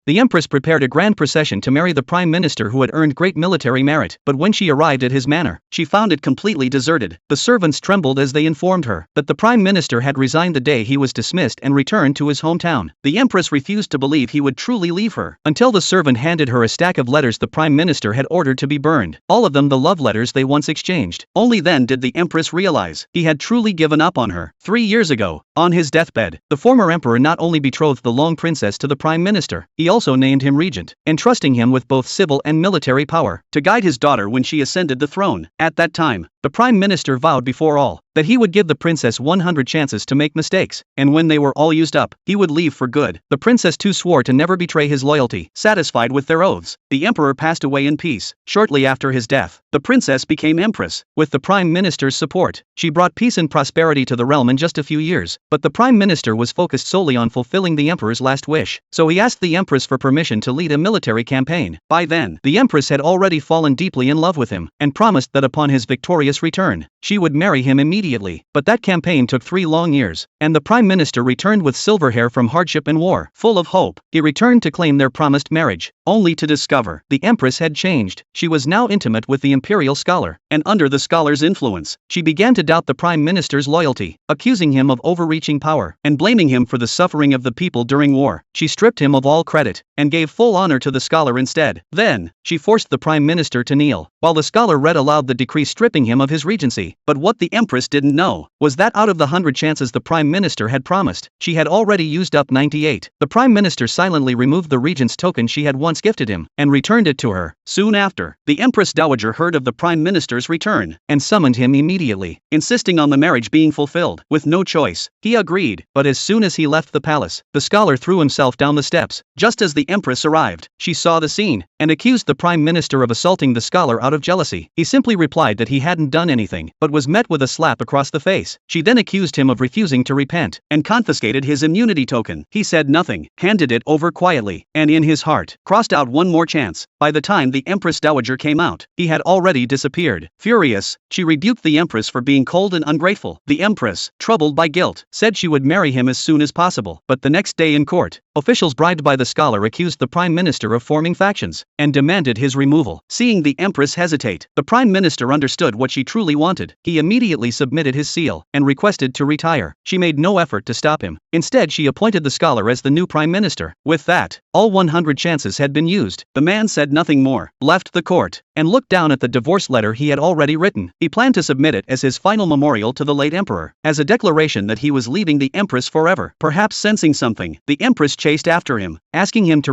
The empress prepared a grand procession to marry the prime minister who had earned great military merit, but when she arrived at his manor, she found it completely deserted. The servants trembled as they informed her that the prime minister had resigned the day he was dismissed and returned to his hometown. The empress refused to believe he would truly leave her, until the servant handed her a stack of letters the prime minister had ordered to be burned, all of them the love letters they once exchanged. Only then did the empress realize he had truly given up on her. 3 years ago, on his deathbed, the former emperor not only betrothed the young princess to the prime minister, he also named him regent, entrusting him with both civil and military power to guide his daughter when she ascended the throne. At that time, the prime minister vowed before all that he would give the princess 100 chances to make mistakes, and when they were all used up, he would leave for good. The princess too swore to never betray his loyalty. Satisfied with their oaths, the emperor passed away in peace. Shortly after his death, the princess became empress. With the prime minister's support, she brought peace and prosperity to the realm in just a few years, but the prime minister was focused solely on fulfilling the emperor's last wish, so he asked the empress for permission to lead a military campaign. By then, the empress had already fallen deeply in love with him, and promised that upon his victorious return, she would marry him immediately. But that campaign took 3 long years, and the prime minister returned with silver hair from hardship and war. Full of hope, he returned to claim their promised marriage, only to discover the empress had changed. She was now intimate with the imperial scholar, and under the scholar's influence, she began to doubt the prime minister's loyalty, accusing him of overreaching power, and blaming him for the suffering of the people during war. She stripped him of all credit, and gave full honor to the scholar instead. Then, she forced the prime minister to kneel, while the scholar read aloud the decree stripping him of his regency. But what the empress didn't know was that out of the 100 chances the prime minister had promised, she had already used up 98. The prime minister silently removed the regent's token she had once gifted him, and returned it to her. Soon after, the empress dowager heard of the prime minister's return, and summoned him immediately, insisting on the marriage being fulfilled. With no choice, he agreed, but as soon as he left the palace, the scholar threw himself down the steps. Just as the empress arrived, she saw the scene, and accused the prime minister of assaulting the scholar out of jealousy. He simply replied that he hadn't done anything, but was met with a slap across the face. She then accused him of refusing to repent, and confiscated his immunity token. He said nothing, handed it over quietly, and in his heart, crossed out one more chance. By the time the empress dowager came out, he had already disappeared. Furious, she rebuked the empress for being cold and ungrateful. The empress, troubled by guilt, said she would marry him as soon as possible. But the next day in court, officials bribed by the scholar accused the prime minister of forming factions, and demanded his removal. Seeing the empress hesitate, the prime minister understood what she truly wanted. He immediately submitted his seal, and requested to retire. She made no effort to stop him. Instead, she appointed the scholar as the new prime minister. With that, all 100 chances had been used. The man said nothing more, left the court, and looked down at the divorce letter he had already written. He planned to submit it as his final memorial to the late emperor, as a declaration that he was leaving the empress forever. Perhaps sensing something, the empress chased after him, asking him to